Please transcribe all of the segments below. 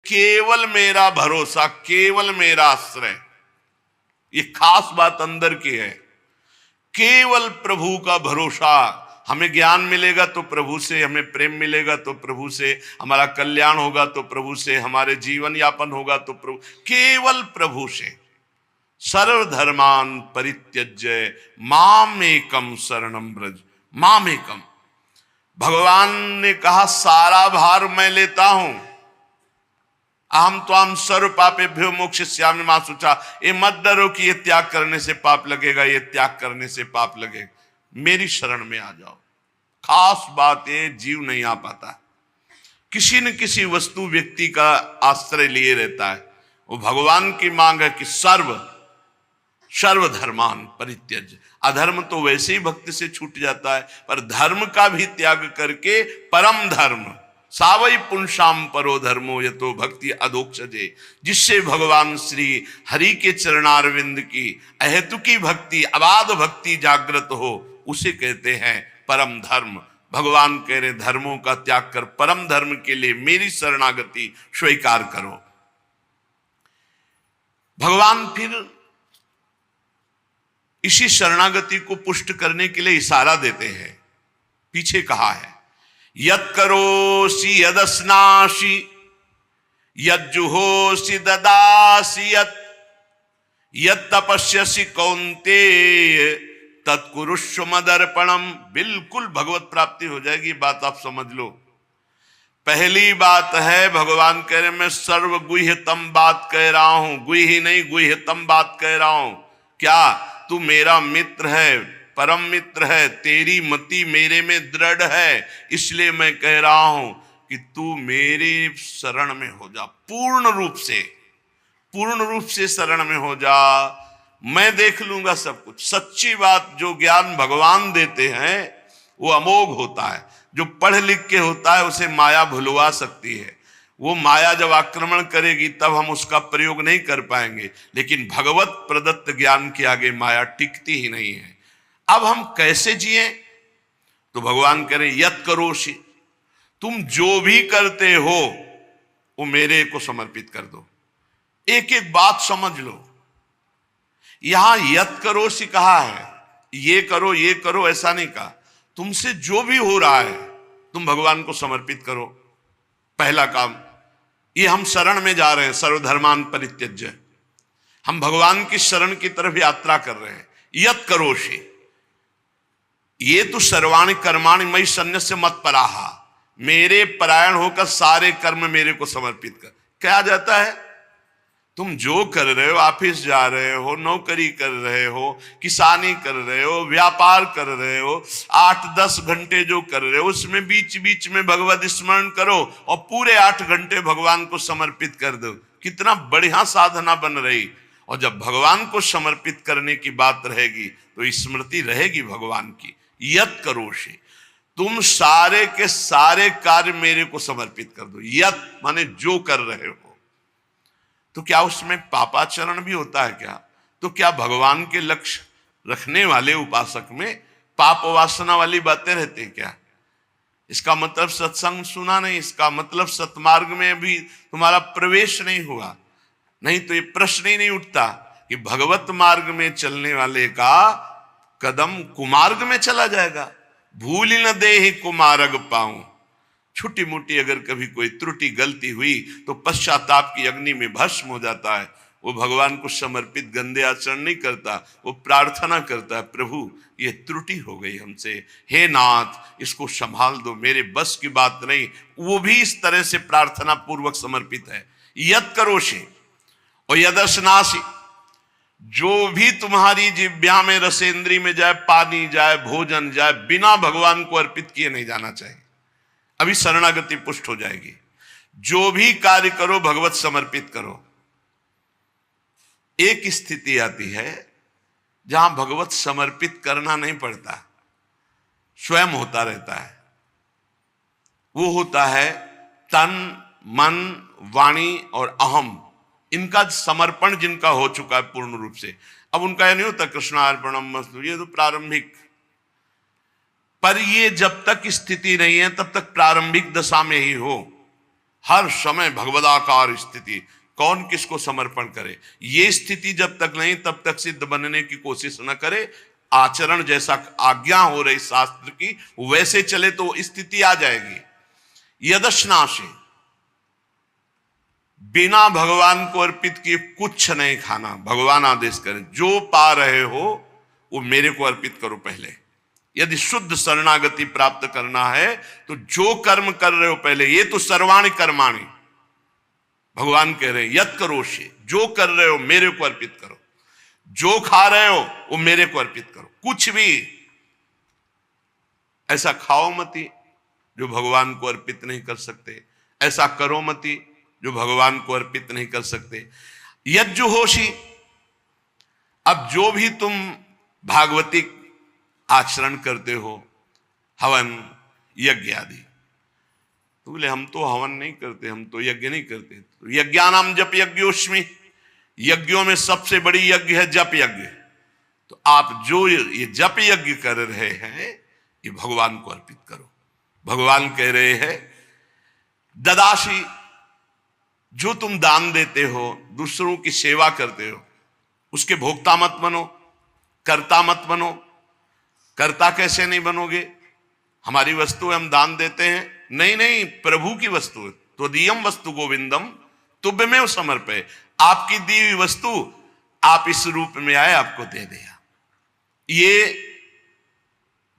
केवल मेरा भरोसा, केवल मेरा आश्रय। ये खास बात अंदर की है। केवल प्रभु का भरोसा। हमें ज्ञान मिलेगा तो प्रभु से, हमें प्रेम मिलेगा तो प्रभु से, हमारा कल्याण होगा तो प्रभु से, हमारे जीवन यापन होगा तो प्रभु, केवल प्रभु से। सर्वधर्मान परित्यज्य माम एकम शरणम ब्रज। माम एकम, भगवान ने कहा सारा भार मैं लेता हूं। अहम त्वाम सर्व पापेभ्यो मोक्षयिष्यामि मां शुचा। ये मत डरो कि ये त्याग करने से पाप लगेगा, ये त्याग करने से पाप लगेगा। मेरी शरण में आ जाओ। खास बात है, जीव नहीं आ पाता, किसी न किसी वस्तु व्यक्ति का आश्रय लिए रहता है। वो भगवान की मांग है कि सर्वधर्मान परित्यज्य। अधर्म तो वैसे ही भक्ति से छूट जाता है, पर धर्म का भी त्याग करके परम धर्म, सावई पुंसाम परो धर्मो यतो भक्ति अधोक्षजे, जिससे भगवान श्री हरि के चरणारविंद की अहेतुकी भक्ति, अबाध भक्ति जागृत हो, उसे कहते हैं परम धर्म। भगवान कह रहे धर्मों का त्याग कर परम धर्म के लिए मेरी शरणागति स्वीकार करो। भगवान फिर इसी शरणागति को पुष्ट करने के लिए इशारा देते हैं। पीछे कहा है, यत् करोसि यदस्नासि यज्जुहोसि ददासि यत् तपस्यसि कौन्तेय तत्कुरुष्व मदर्पणम। बिल्कुल भगवत प्राप्ति हो जाएगी, बात आप समझ लो। पहली बात है, भगवान कह रहे मैं सर्व गुह्यतम बात कह रहा हूं, गुह्य नहीं गुह्यतम बात कह रहा हूं। क्या? तू मेरा मित्र है, परम मित्र है, तेरी मति मेरे में दृढ़ है, इसलिए मैं कह रहा हूं कि तू मेरे शरण में हो जा। पूर्ण रूप से शरण में हो जा, मैं देख लूंगा सब कुछ। सच्ची बात, जो ज्ञान भगवान देते हैं वो अमोघ होता है। जो पढ़ लिख के होता है उसे माया भुलवा सकती है। वो माया जब आक्रमण करेगी तब हम उसका प्रयोग नहीं कर पाएंगे, लेकिन भगवत प्रदत्त ज्ञान के आगे माया टिकती ही नहीं है। अब हम कैसे जिए? तो भगवान कह रहे यत् करोषि, तुम जो भी करते हो वो मेरे को समर्पित कर दो। एक एक बात समझ लो। यहां यत् करोषि कहा है, ये करो ऐसा नहीं कहा। तुमसे जो भी हो रहा है तुम भगवान को समर्पित करो। पहला काम ये, हम शरण में जा रहे हैं, सर्वधर्मान परित्यज्य। हम भगवान की शरण की तरफ यात्रा कर रहे हैं। यत् करोषि, ये तो सर्वाणि कर्माणि मयि सन्न्यस्य मत्पराः, मेरे परायण होकर सारे कर्म मेरे को समर्पित कर। क्या जाता है? तुम जो कर रहे हो, ऑफिस जा रहे हो, नौकरी कर रहे हो, किसानी कर रहे हो, व्यापार कर रहे हो, 8-10 घंटे जो कर रहे हो उसमें बीच बीच में भगवत स्मरण करो और पूरे 8 घंटे भगवान को समर्पित कर दो। कितना बढ़िया साधना बन रही। और जब भगवान को समर्पित करने की बात रहेगी तो स्मृति रहेगी भगवान की। यत् करोषि, तुम सारे के सारे कार्य मेरे को समर्पित कर दो। यत् माने जो कर रहे हो। तो क्या उसमें पापाचरण भी होता है क्या? तो क्या भगवान के लक्ष्य रखने वाले उपासक में पाप वासना वाली बातें रहती हैं क्या? इसका मतलब सत्संग सुना नहीं, इसका मतलब सतमार्ग में भी तुम्हारा प्रवेश नहीं हुआ। नहीं तो ये प्रश्न ही नहीं उठता कि भगवत मार्ग में चलने वाले का कदम कुमार्ग में चला जाएगा। भूल न देहि कुमार्ग पाऊं। छोटी मोटी अगर कभी कोई त्रुटि गलती हुई तो पश्चाताप की अग्नि में भस्म हो जाता है। वो भगवान को समर्पित गंदे आचरण नहीं करता, वो प्रार्थना करता है, प्रभु ये त्रुटि हो गई हमसे, हे नाथ इसको संभाल दो, मेरे बस की बात नहीं। वो भी इस तरह से प्रार्थना पूर्वक समर्पित है। यत् करोषि और यदस्नासि, जो भी तुम्हारी जिह्वा में रसेंद्री में जाए, पानी जाए, भोजन जाए, बिना भगवान को अर्पित किए नहीं जाना चाहिए। अभी शरणागति पुष्ट हो जाएगी। जो भी कार्य करो भगवत समर्पित करो। एक स्थिति आती है जहां भगवत समर्पित करना नहीं पड़ता, स्वयं होता रहता है। वो होता है तन, मन, वाणी और अहम, इनका समर्पण जिनका हो चुका है पूर्ण रूप से। अब उनका यह नहीं होता कृष्णार्पणमस्तु, ये तो प्रारंभिक। पर ये जब तक स्थिति नहीं है तब तक प्रारंभिक दशा में ही हो। हर समय भगवदाकार स्थिति, कौन किसको समर्पण करे, ये स्थिति जब तक नहीं तब तक सिद्ध बनने की कोशिश न करे। आचरण जैसा आज्ञा हो रही शास्त्र की वैसे चले तो स्थिति आ जाएगी। यदश्नाशे, बिना भगवान को अर्पित किए कुछ नहीं खाना। भगवान आदेश करें जो पा रहे हो वो मेरे को अर्पित करो पहले। यदि शुद्ध शरणागति प्राप्त करना है तो जो कर्म कर रहे हो पहले, ये तो सर्वाणि कर्माणि भगवान कह रहे यत करोषि, जो कर रहे हो मेरे को अर्पित करो। जो खा रहे हो वो मेरे को अर्पित करो। कुछ भी ऐसा खाओ मती जो भगवान को अर्पित नहीं कर सकते, ऐसा करो मती जो भगवान को अर्पित नहीं कर सकते। यज्जुहोषि, अब जो भी तुम भागवतिक आचरण करते हो, हवन यज्ञ आदि, तो बोले हम तो हवन नहीं करते, हम तो यज्ञ नहीं करते। तो यज्ञानाम जप यज्ञोस्मि, यज्ञों में सबसे बड़ी यज्ञ है जप यज्ञ। तो आप जो ये जप यज्ञ कर रहे हैं ये भगवान को अर्पित करो। भगवान कह रहे हैं ददाशी, जो तुम दान देते हो, दूसरों की सेवा करते हो, उसके भोक्ता मत बनो, कर्ता मत बनो। कर्ता कैसे नहीं बनोगे? हमारी वस्तु हम दान देते हैं, नहीं नहीं, प्रभु की वस्तु है। त्वदीयम वस्तु गोविंदम तुभ्यमेव समर्पये, आपकी दी हुई वस्तु आप इस रूप में आए, आपको दे दिया। ये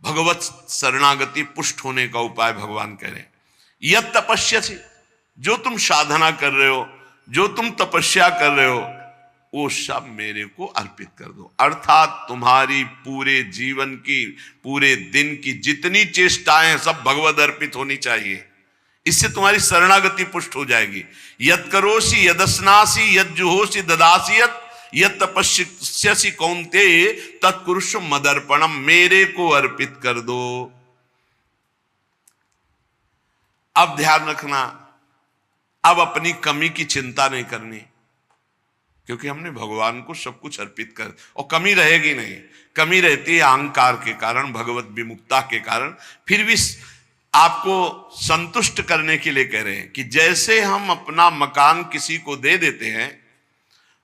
भगवत शरणागति पुष्ट होने का उपाय भगवान कह रहे हैं। यत तपस्यसि, जो तुम साधना कर रहे हो, जो तुम तपस्या कर रहे हो, वो सब मेरे को अर्पित कर दो। अर्थात तुम्हारी पूरे जीवन की, पूरे दिन की जितनी चेष्टाएं सब भगवद अर्पित होनी चाहिए। इससे तुम्हारी शरणागति पुष्ट हो जाएगी। यत करोषि यदस्नासि यज्जुहोषि ददासि यत तपस्यसि कौन्तेय तत्कुरुष्व मदर्पणम, मेरे को अर्पित कर दो। अब ध्यान रखना, अब अपनी कमी की चिंता नहीं करनी, क्योंकि हमने भगवान को सब कुछ अर्पित कर, और कमी रहेगी नहीं। कमी रहती है अहंकार के कारण, भगवत विमुक्ता के कारण। फिर भी आपको संतुष्ट करने के लिए कह रहे हैं कि जैसे हम अपना मकान किसी को दे देते हैं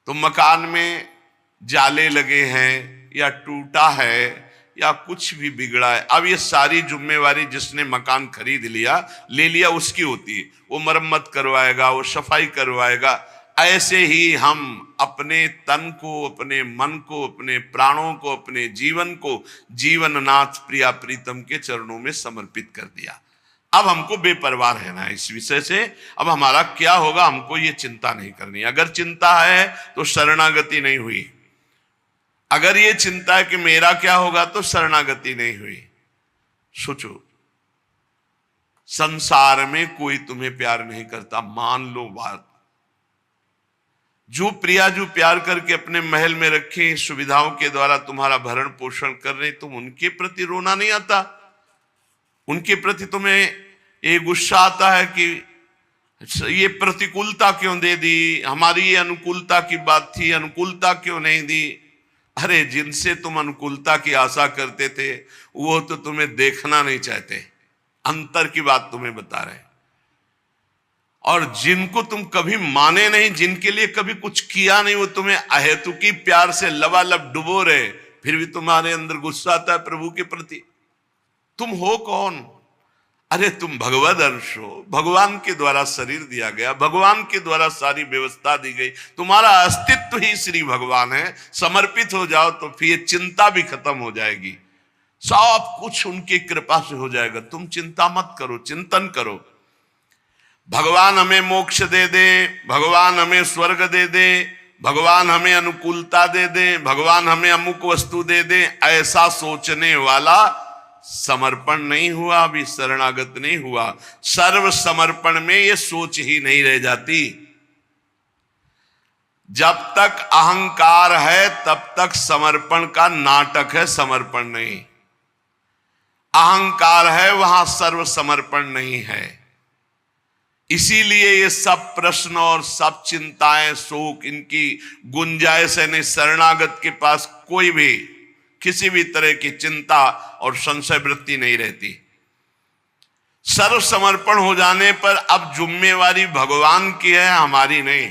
तो मकान में जाले लगे हैं या टूटा है या कुछ भी बिगड़ा है, अब ये सारी जिम्मेवारी जिसने मकान खरीद लिया, ले लिया, उसकी होती है। वो मरम्मत करवाएगा, वो सफाई करवाएगा। ऐसे ही हम अपने तन को, अपने मन को, अपने प्राणों को, अपने जीवन को जीवननाथ प्रिया प्रीतम के चरणों में समर्पित कर दिया। अब हमको बेपरवाह रहना है इस विषय से। अब हमारा क्या होगा हमको ये चिंता नहीं करनी। अगर चिंता है तो शरणागति नहीं हुई, अगर ये चिंता है कि मेरा क्या होगा तो शरणागति नहीं हुई। सोचो, संसार में कोई तुम्हें प्यार नहीं करता, मान लो बात। जो प्रिया, जो प्यार करके अपने महल में रखे, सुविधाओं के द्वारा तुम्हारा भरण पोषण कर रहे, तुम उनके प्रति रोना नहीं आता? उनके प्रति तुम्हें ये गुस्सा आता है कि ये प्रतिकूलता क्यों दे दी, हमारी ये अनुकूलता की बात थी, अनुकूलता क्यों नहीं दी? अरे जिनसे तुम अनुकूलता की आशा करते थे वो तो तुम्हें देखना नहीं चाहते, अंतर की बात तुम्हें बता रहे। और जिनको तुम कभी माने नहीं, जिनके लिए कभी कुछ किया नहीं, वो तुम्हें अहेतुकी प्यार से लबालब डुबो रहे, फिर भी तुम्हारे अंदर गुस्सा आता है प्रभु के प्रति। तुम हो कौन? अरे तुम भगवद अंश हो, भगवान के द्वारा शरीर दिया गया, भगवान के द्वारा सारी व्यवस्था दी गई, तुम्हारा अस्तित्व ही श्री भगवान है। समर्पित हो जाओ तो फिर चिंता भी खत्म हो जाएगी, सब कुछ उनकी कृपा से हो जाएगा। तुम चिंता मत करो, चिंतन करो। भगवान हमें मोक्ष दे दे, भगवान हमें स्वर्ग दे दे, भगवान हमें अनुकूलता दे दे, भगवान हमें अमुक वस्तु दे दे, ऐसा सोचने वाला समर्पण नहीं हुआ, अभी शरणागत नहीं हुआ। सर्व समर्पण में ये सोच ही नहीं रह जाती। जब तक अहंकार है तब तक समर्पण का नाटक है, समर्पण नहीं। अहंकार है वहां सर्व समर्पण नहीं है। इसीलिए ये सब प्रश्न और सब चिंताएं, शोक, इनकी गुंजाइश है नहीं। शरणागत के पास कोई भी किसी भी तरह की चिंता और संशय वृत्ति नहीं रहती। सर्व समर्पण हो जाने पर अब जिम्मेवारी भगवान की है, हमारी नहीं।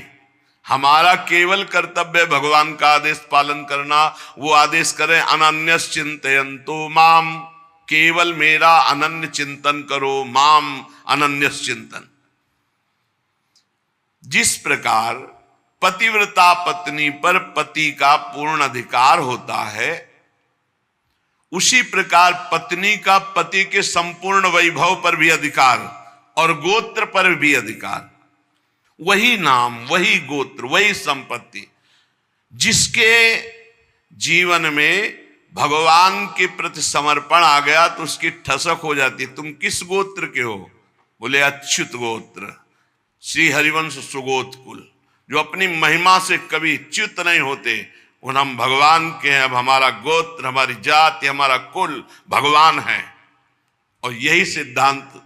हमारा केवल कर्तव्य भगवान का आदेश पालन करना। वो आदेश करें अनन्यस चिंतयन्तो माम, केवल मेरा अनन्य चिंतन करो, माम अनन्यस चिंतन। जिस प्रकार पतिव्रता पत्नी पर पति का पूर्ण अधिकार होता है, उसी प्रकार पत्नी का पति के संपूर्ण वैभव पर भी अधिकार और गोत्र पर भी अधिकार। वही नाम, वही गोत्र, वही संपत्ति। जिसके जीवन में भगवान के प्रति समर्पण आ गया तो उसकी ठसक हो जाती। तुम किस गोत्र के हो? बोले अच्युत गोत्र, श्री हरिवंश सुगोत कुल। जो अपनी महिमा से कभी च्युत नहीं होते, उन हम भगवान के हैं। अब हमारा गोत्र, हमारी जाति, हमारा कुल भगवान है। और यही सिद्धांत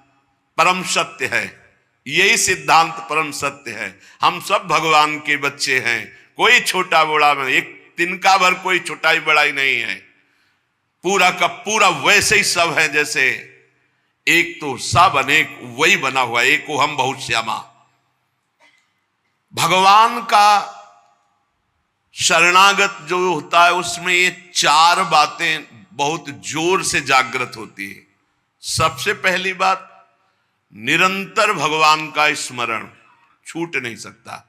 परम सत्य है, यही सिद्धांत परम सत्य है। हम सब भगवान के बच्चे हैं, कोई छोटा बड़ा में एक तिनका भर कोई छोटाई बड़ाई नहीं है। पूरा का पूरा वैसे ही सब है जैसे एक तो सब अनेक वही बना हुआ, एक को हम बहुत श्यामा। भगवान का शरणागत जो होता है उसमें ये चार बातें बहुत जोर से जागृत होती है। सबसे पहली बात, निरंतर भगवान का स्मरण छूट नहीं सकता।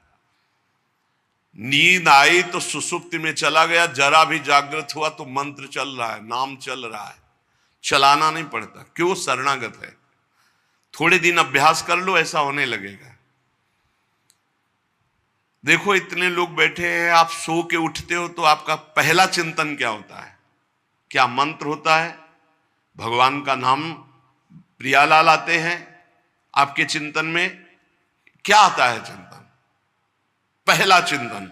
नींद आई तो सुसुप्ति में चला गया, जरा भी जागृत हुआ तो मंत्र चल रहा है, नाम चल रहा है, चलाना नहीं पड़ता। क्यों? शरणागत है। थोड़े दिन अभ्यास कर लो, ऐसा होने लगेगा। देखो इतने लोग बैठे हैं, आप सो के उठते हो तो आपका पहला चिंतन क्या होता है? क्या मंत्र होता है? भगवान का नाम प्रियालाल आते हैं आपके चिंतन में? क्या आता है चिंतन? पहला चिंतन।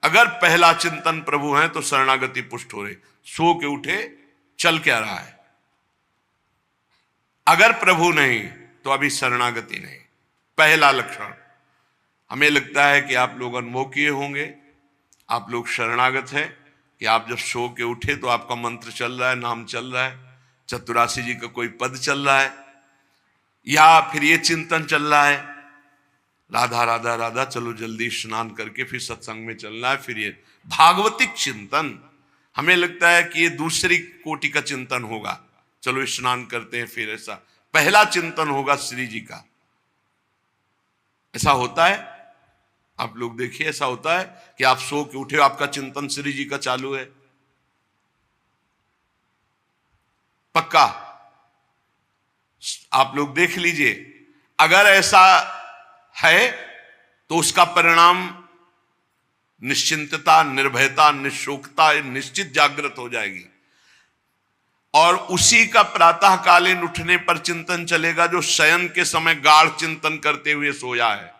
अगर पहला चिंतन प्रभु है तो शरणागति पुष्ट हो रही। सो के उठे, चल क्या रहा है? अगर प्रभु नहीं तो अभी शरणागति नहीं। पहला लक्षण। हमें लगता है कि आप लोग अनुभव किए होंगे, आप लोग शरणागत हैं कि आप जब सो के उठे तो आपका मंत्र चल रहा है, नाम चल रहा है, चतुरासी जी का कोई पद चल रहा है, या फिर ये चिंतन चल रहा है, राधा राधा राधा, चलो जल्दी स्नान करके फिर सत्संग में चलना है। फिर ये भागवतिक चिंतन, हमें लगता है कि ये दूसरी कोटि का चिंतन होगा, चलो स्नान करते हैं फिर। ऐसा पहला चिंतन होगा श्री जी का। ऐसा होता है? आप लोग देखिए, ऐसा होता है कि आप सो के उठे, आपका चिंतन श्री जी का चालू है? पक्का? आप लोग देख लीजिए। अगर ऐसा है तो उसका परिणाम निश्चिंतता, निर्भयता, निशोकता निश्चित जागृत हो जाएगी। और उसी का प्रातःकालीन उठने पर चिंतन चलेगा जो शयन के समय गाढ़ चिंतन करते हुए सोया है।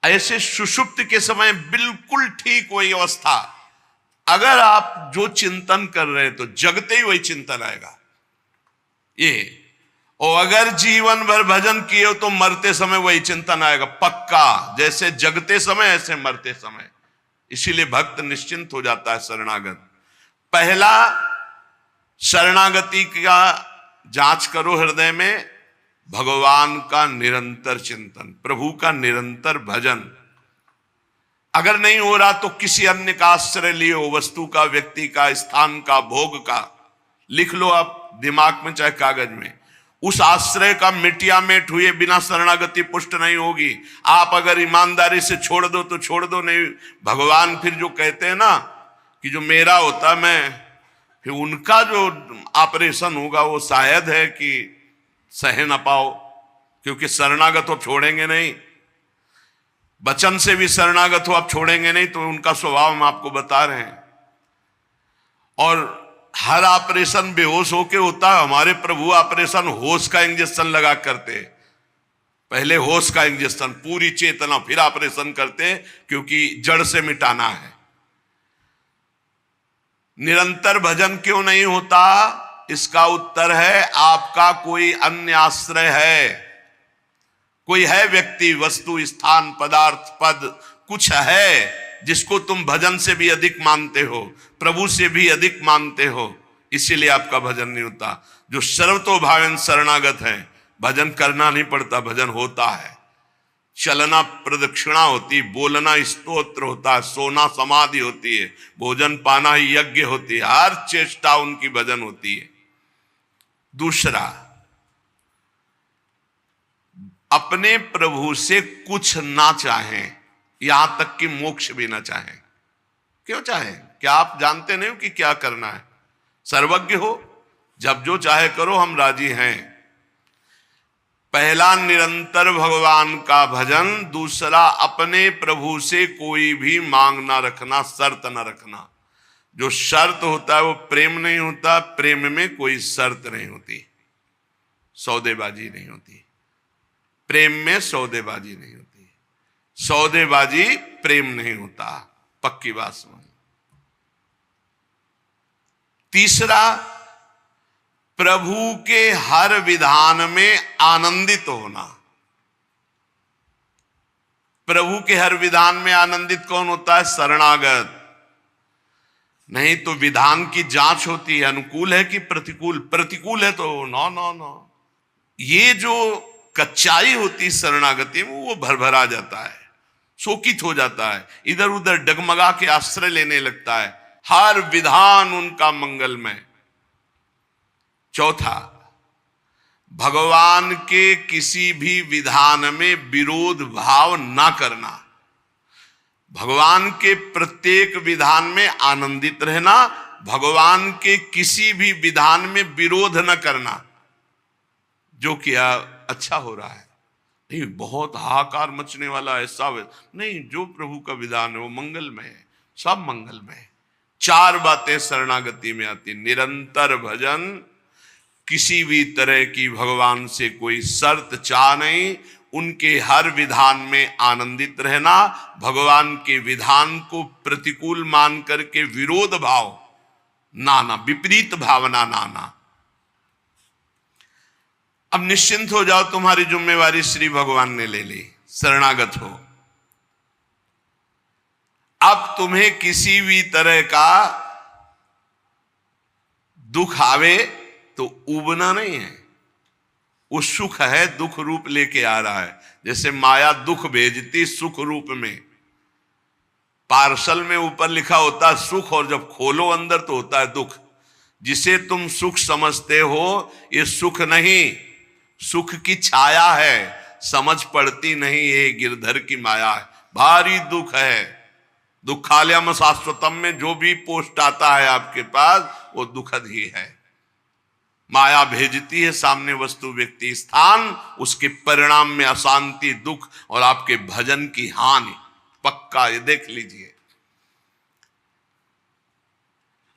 ऐसे सुषुप्त के समय बिल्कुल ठीक वही अवस्था। अगर आप जो चिंतन कर रहे हैं तो जगते ही वही चिंतन आएगा ये। और अगर जीवन भर भजन किए हो तो मरते समय वही चिंतन आएगा, पक्का। जैसे जगते समय ऐसे मरते समय। इसीलिए भक्त निश्चिंत हो जाता है शरणागत। पहला, शरणागति का जांच करो हृदय में, भगवान का निरंतर चिंतन, प्रभु का निरंतर भजन। अगर नहीं हो रहा तो किसी अन्य का आश्रय लियो, वस्तु का, व्यक्ति का, स्थान का, भोग का। लिख लो आप दिमाग में चाहे कागज में। उस आश्रय का मिटिया मेट हुए बिना शरणागति पुष्ट नहीं होगी। आप अगर ईमानदारी से छोड़ दो तो छोड़ दो, नहीं भगवान फिर जो कहते हैं ना कि जो मेरा होता मैं, फिर उनका जो ऑपरेशन होगा वो शायद है कि सह न पाओ, क्योंकि शरणागत हो छोड़ेंगे नहीं। वचन से भी शरणागत हो आप छोड़ेंगे नहीं, तो उनका स्वभाव हम आपको बता रहे हैं। और हर ऑपरेशन बेहोश होके होता है। हमारे प्रभु ऑपरेशन होश का इंजेक्शन लगा करते, पहले होश का इंजेक्शन, पूरी चेतना, फिर ऑपरेशन करते, क्योंकि जड़ से मिटाना है। निरंतर भजन क्यों नहीं होता? इसका उत्तर है आपका कोई अन्य आश्रय है, कोई है व्यक्ति, वस्तु, स्थान, पदार्थ, पद, कुछ है जिसको तुम भजन से भी अधिक मानते हो, प्रभु से भी अधिक मानते हो, इसीलिए आपका भजन नहीं होता। जो सर्वतोभावेन शरणागत है, भजन करना नहीं पड़ता, भजन होता है। चलना प्रदक्षिणा होती, बोलना स्तोत्र होता है, सोना समाधि होती है, भोजन पाना यज्ञ होती है, हर चेष्टा उनकी भजन होती है। दूसरा, अपने प्रभु से कुछ ना चाहें, यहां तक कि मोक्ष भी ना चाहें। क्यों चाहें? क्या आप जानते नहीं हो कि क्या करना है? सर्वज्ञ हो, जब जो चाहे करो, हम राजी हैं। पहला, निरंतर भगवान का भजन। दूसरा, अपने प्रभु से कोई भी मांग ना रखना, शर्त ना रखना। जो शर्त होता है वो प्रेम नहीं होता, प्रेम में कोई शर्त नहीं होती, सौदेबाजी नहीं होती। प्रेम में सौदेबाजी नहीं होती, सौदेबाजी प्रेम नहीं होता, पक्की बात समझ। तीसरा, प्रभु के हर विधान में आनंदित होना। प्रभु के हर विधान में आनंदित कौन होता है? शरणागत। नहीं तो विधान की जांच होती है, अनुकूल है कि प्रतिकूल। प्रतिकूल है तो नो नो नो। ये जो कच्चाई होती शरणागति में, वो भरभरा जाता है, शोकित हो जाता है, इधर उधर डगमगा के आश्रय लेने लगता है। हर विधान उनका मंगलमय। चौथा, भगवान के किसी भी विधान में विरोध भाव ना करना। भगवान के प्रत्येक विधान में आनंदित रहना, भगवान के किसी भी विधान में विरोध न करना। जो किया अच्छा हो रहा है, नहीं बहुत हाहाकार मचने वाला ऐसा नहीं, जो प्रभु का विधान है वो मंगलमय है, सब मंगलमय है। चार बातें शरणागति में आती, निरंतर भजन, किसी भी तरह की भगवान से कोई शर्त चाह नहीं, उनके हर विधान में आनंदित रहना, भगवान के विधान को प्रतिकूल मान करके विरोध भाव नाना, विपरीत भावना नाना। अब निश्चिंत हो जाओ, तुम्हारी जिम्मेवारी श्री भगवान ने ले ली, शरणागत हो। अब तुम्हें किसी भी तरह का दुख आवे तो उबना नहीं है, वो सुख है, दुख रूप लेके आ रहा है। जैसे माया दुख भेजती सुख रूप में, पार्सल में ऊपर लिखा होता है सुख, और जब खोलो अंदर तो होता है दुख। जिसे तुम सुख समझते हो ये सुख नहीं, सुख की छाया है, समझ पड़ती नहीं, ये गिरधर की माया है, भारी दुख है। दुखालयम शाश्वतम में जो भी पोस्ट आता है आपके पास वो दुखद ही है। माया भेजती है सामने वस्तु व्यक्ति स्थान, उसके परिणाम में अशांति, दुख और आपके भजन की हानि, पक्का ये देख लीजिए।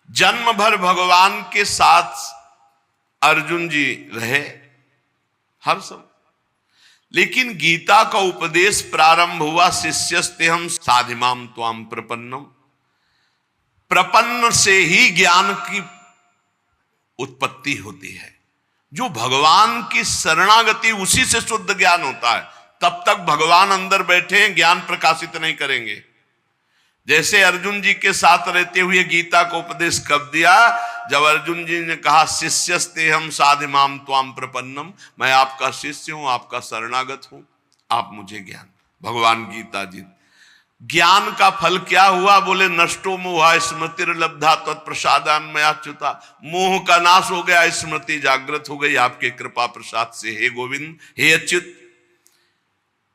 जन्म भर भगवान के साथ अर्जुन जी रहे हर समय, लेकिन गीता का उपदेश प्रारंभ हुआ शिष्यस्ते हम साधिमाम त्वाम प्रपन्नम। प्रपन्न से ही ज्ञान की उत्पत्ति होती है। जो भगवान की शरणागति, उसी से शुद्ध ज्ञान होता है। तब तक भगवान अंदर बैठे हैं, ज्ञान प्रकाशित नहीं करेंगे। जैसे अर्जुन जी के साथ रहते हुए गीता को उपदेश कब दिया? जब अर्जुन जी ने कहा शिष्यस्ते हम साधिमाम त्वाम प्रपन्नम, मैं आपका शिष्य हूं, आपका शरणागत हूं, आप मुझे ज्ञान। भगवान गीता जी, ज्ञान का फल क्या हुआ? बोले नष्टो मोह स्मृतिर्लब्धा तत्प्रसादान्मयाच्युता। मोह का नाश हो गया, स्मृति जागृत हो गई आपके कृपा प्रसाद से, हे गोविंद, हे अच्युत।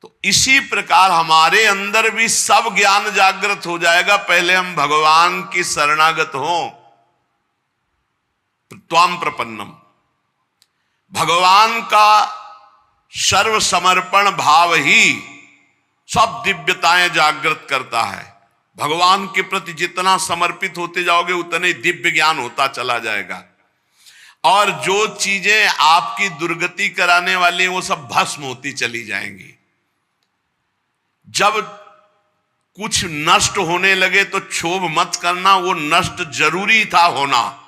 तो इसी प्रकार हमारे अंदर भी सब ज्ञान जागृत हो जाएगा, पहले हम भगवान की शरणागत हों। त्वाम प्रपन्नम, भगवान का सर्व समर्पण भाव ही सब दिव्यताएं जागृत करता है। भगवान के प्रति जितना समर्पित होते जाओगे उतने दिव्य ज्ञान होता चला जाएगा, और जो चीजें आपकी दुर्गति कराने वाली वो सब भस्म होती चली जाएंगी। जब कुछ नष्ट होने लगे तो क्षोभ मत करना, वो नष्ट जरूरी था होना,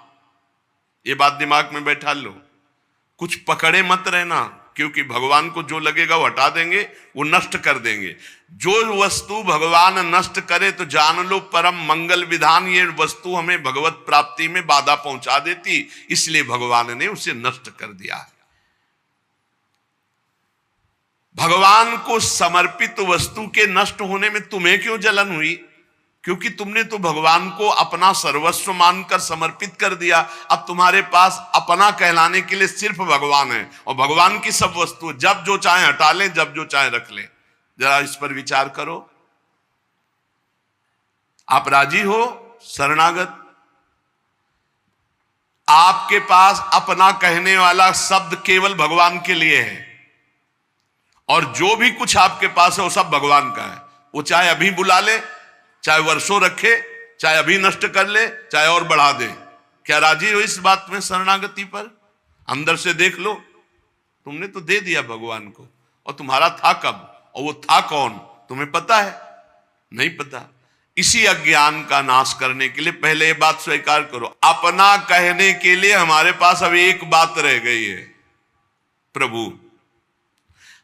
ये बात दिमाग में बैठा लो। कुछ पकड़े मत रहना, क्योंकि भगवान को जो लगेगा वो हटा देंगे, वो नष्ट कर देंगे। जो वस्तु भगवान नष्ट करे तो जान लो परम मंगल विधान, ये वस्तु हमें भगवत प्राप्ति में बाधा पहुंचा देती, इसलिए भगवान ने उसे नष्ट कर दिया। भगवान को समर्पित वस्तु के नष्ट होने में तुम्हें क्यों जलन हुई? क्योंकि तुमने तो भगवान को अपना सर्वस्व मानकर समर्पित कर दिया। अब तुम्हारे पास अपना कहलाने के लिए सिर्फ भगवान है और भगवान की सब वस्तु, जब जो चाहे हटा लें, जब जो चाहे रख लें। जरा इस पर विचार करो। आप राजी हो शरणागत? आपके पास अपना कहने वाला शब्द केवल भगवान के लिए है और जो भी कुछ आपके पास है वो सब भगवान का है। वो चाहे अभी बुला ले, चाहे वर्षों रखे, चाहे अभी नष्ट कर ले, चाहे और बढ़ा दे। क्या राजी हो इस बात में शरणागति पर? अंदर से देख लो, तुमने तो दे दिया भगवान को, और तुम्हारा था कब और वो था कौन तुम्हें पता है? नहीं पता। इसी अज्ञान का नाश करने के लिए पहले ये बात स्वीकार करो, अपना कहने के लिए हमारे पास अब एक बात रह गई है, प्रभु।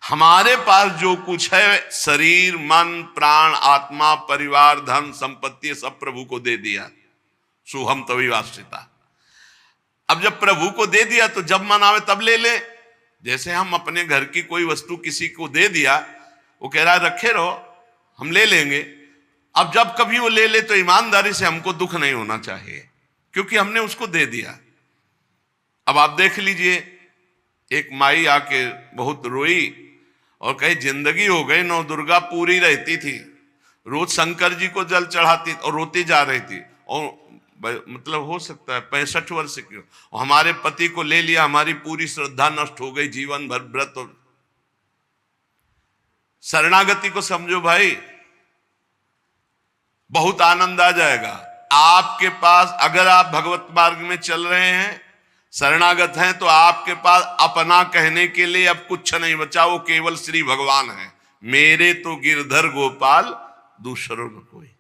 हमारे पास जो कुछ है, शरीर, मन, प्राण, आत्मा, परिवार, धन, संपत्ति, सब प्रभु को दे दिया। सोहम तविवास्यता। अब जब प्रभु को दे दिया तो जब मन आवे तब ले ले। जैसे हम अपने घर की कोई वस्तु किसी को दे दिया, वो कह रहा है रखे रहो, हम ले लेंगे। अब जब कभी वो ले ले तो ईमानदारी से हमको दुख नहीं होना चाहिए, क्योंकि हमने उसको दे दिया। अब आप देख लीजिए, एक माई आके बहुत रोई और कही जिंदगी हो गई, नौ दुर्गा पूरी रहती थी, रोज शंकर जी को जल चढ़ाती और रोती जा रही थी, और मतलब हो सकता है 65 वर्ष की, और हमारे पति को ले लिया, हमारी पूरी श्रद्धा नष्ट हो गई, जीवन भर व्रत। और शरणागति को समझो भाई, बहुत आनंद आ जाएगा आपके पास। अगर आप भगवत मार्ग में चल रहे हैं, शरणागत हैं, तो आपके पास अपना कहने के लिए अब कुछ नहीं बचा, वो केवल श्री भगवान है। मेरे तो गिरधर गोपाल, दूसरों न कोई।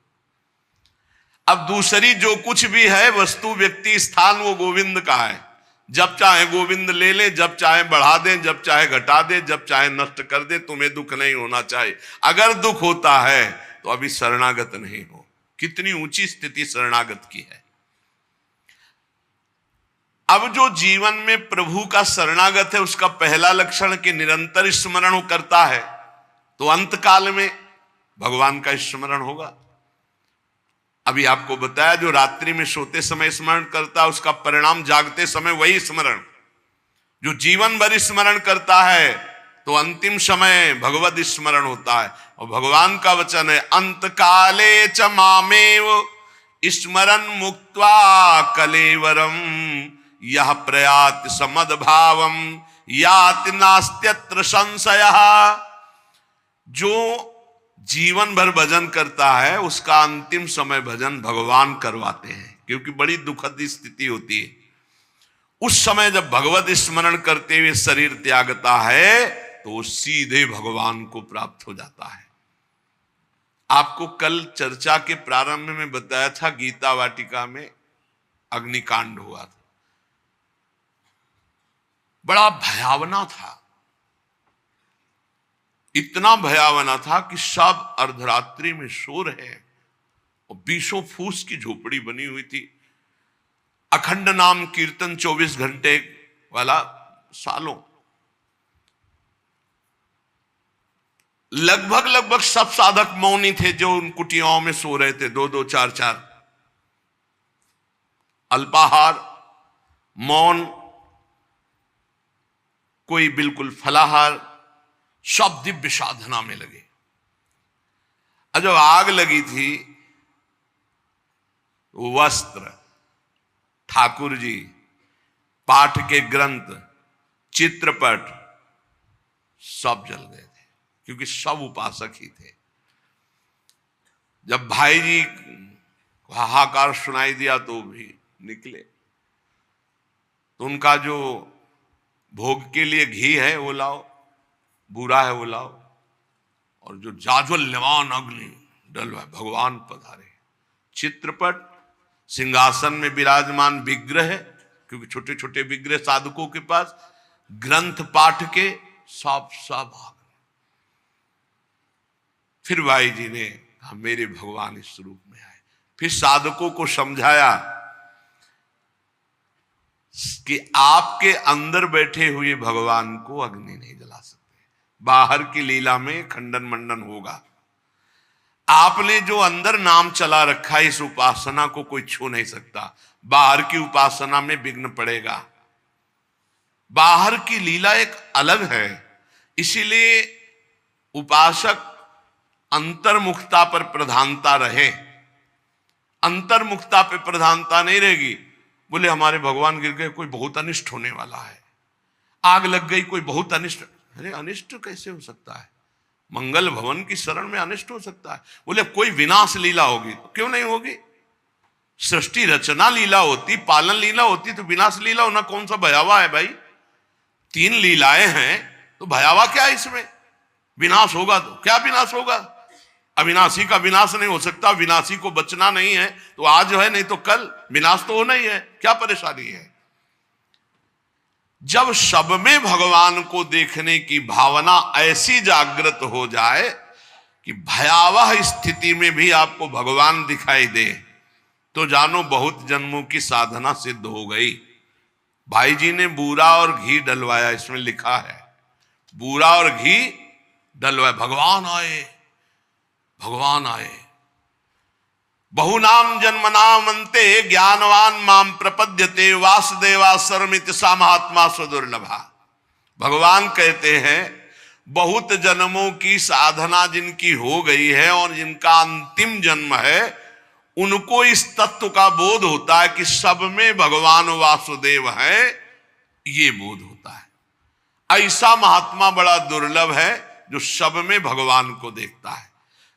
अब दूसरी जो कुछ भी है, वस्तु, व्यक्ति, स्थान, वो गोविंद का है। जब चाहे गोविंद ले ले, जब चाहे बढ़ा दे, जब चाहे घटा दे, जब चाहे नष्ट कर दे। तुम्हें दुख नहीं होना चाहिए। अगर दुख होता है तो अभी शरणागत नहीं हो। कितनी ऊंची स्थिति शरणागत की है। अब जो जीवन में प्रभु का शरणागत है, उसका पहला लक्षण कि निरंतर स्मरण करता है, तो अंत काल में भगवान का स्मरण होगा। अभी आपको बताया, जो रात्रि में सोते समय स्मरण करता है, उसका परिणाम जागते समय वही स्मरण। जो जीवन भर स्मरण करता है तो अंतिम समय भगवत स्मरण होता है। और भगवान का वचन है, अंत काले च मामेव स्मरन मुक्त्वा कलेवरम यह प्रयात समद्भावम याति नास्त्यत्र संशयः। जो जीवन भर भजन करता है, उसका अंतिम समय भजन भगवान करवाते हैं, क्योंकि बड़ी दुखद स्थिति होती है। उस समय जब भगवत स्मरण करते हुए शरीर त्यागता है, तो वो सीधे भगवान को प्राप्त हो जाता है। आपको कल चर्चा के प्रारंभ में बताया था, गीता वाटिका में अग्निकांड हुआ था। बड़ा भयावना था, इतना भयावना था कि सब अर्धरात्रि में सो रहे हैं और 20 फूस की झोपड़ी बनी हुई थी। अखंड नाम कीर्तन 24 घंटे वाला, सालों। लगभग सब साधक मौनी थे जो उन कुटियाओं में सो रहे थे, 2-2, 4-4। अल्पाहार, मौन, कोई बिल्कुल फलाहार, सब दिव्य साधना में लगे। और जब आग लगी थी, वस्त्र, ठाकुर जी, पाठ के ग्रंथ, चित्रपट सब जल गए थे, क्योंकि सब उपासक ही थे। जब भाई जी को हाहाकार सुनाई दिया तो भी निकले। तो उनका जो भोग के लिए घी है वो लाओ, बूरा है वो लाओ, और जो जाज्वल्यमान अग्नि डलवा, भगवान पधारे। चित्रपट, सिंहासन में विराजमान विग्रह, क्योंकि छोटे छोटे विग्रह साधकों के पास, ग्रंथ पाठ के सब भाग। फिर भाई जी ने कहा, मेरे भगवान इस रूप में आए। फिर साधकों को समझाया कि आपके अंदर बैठे हुए भगवान को अग्नि नहीं जला सकते, बाहर की लीला में खंडन मंडन होगा। आपने जो अंदर नाम चला रखा है, इस उपासना को कोई छू नहीं सकता। बाहर की उपासना में विघ्न पड़ेगा। बाहर की लीला एक अलग है, इसीलिए उपासक अंतर्मुखता पर प्रधानता रहे। अंतर्मुखता पर प्रधानता नहीं रहेगी, बोले हमारे भगवान गिर गए, कोई बहुत अनिष्ट होने वाला है, आग लग गई, कोई बहुत अनिष्ट। अरे अनिष्ट कैसे हो सकता है? मंगल भवन की शरण में अनिष्ट हो सकता है? बोले कोई विनाश लीला होगी, तो क्यों नहीं होगी? सृष्टि रचना लीला होती, पालन लीला होती, तो विनाश लीला होना कौन सा भयावह है भाई? 3 लीलाएं हैं, तो भयावह क्या है इसमें? विनाश होगा तो क्या विनाश होगा? अविनाशी का विनाश नहीं हो सकता, विनाशी को बचना नहीं है, तो आज है नहीं तो कल विनाश तो होना ही है, क्या परेशानी है? जब सब में भगवान को देखने की भावना ऐसी जागृत हो जाए कि भयावह स्थिति में भी आपको भगवान दिखाई दे, तो जानो बहुत जन्मों की साधना सिद्ध हो गई। भाई जी ने बूरा और घी डलवाया, इसमें लिखा है बूरा और घी डलवाया, भगवान आए, भगवान आए। बहुनाम जन्मनाम अन्ते ज्ञानवान माम प्रपद्यते वासुदेवा सर्वमिति सा महात्मा सुदुर्लभा। भगवान कहते हैं बहुत जन्मों की साधना जिनकी हो गई है और जिनका अंतिम जन्म है, उनको इस तत्व का बोध होता है कि सब में भगवान वासुदेव है, ये बोध होता है। ऐसा महात्मा बड़ा दुर्लभ है जो सब में भगवान को देखता है।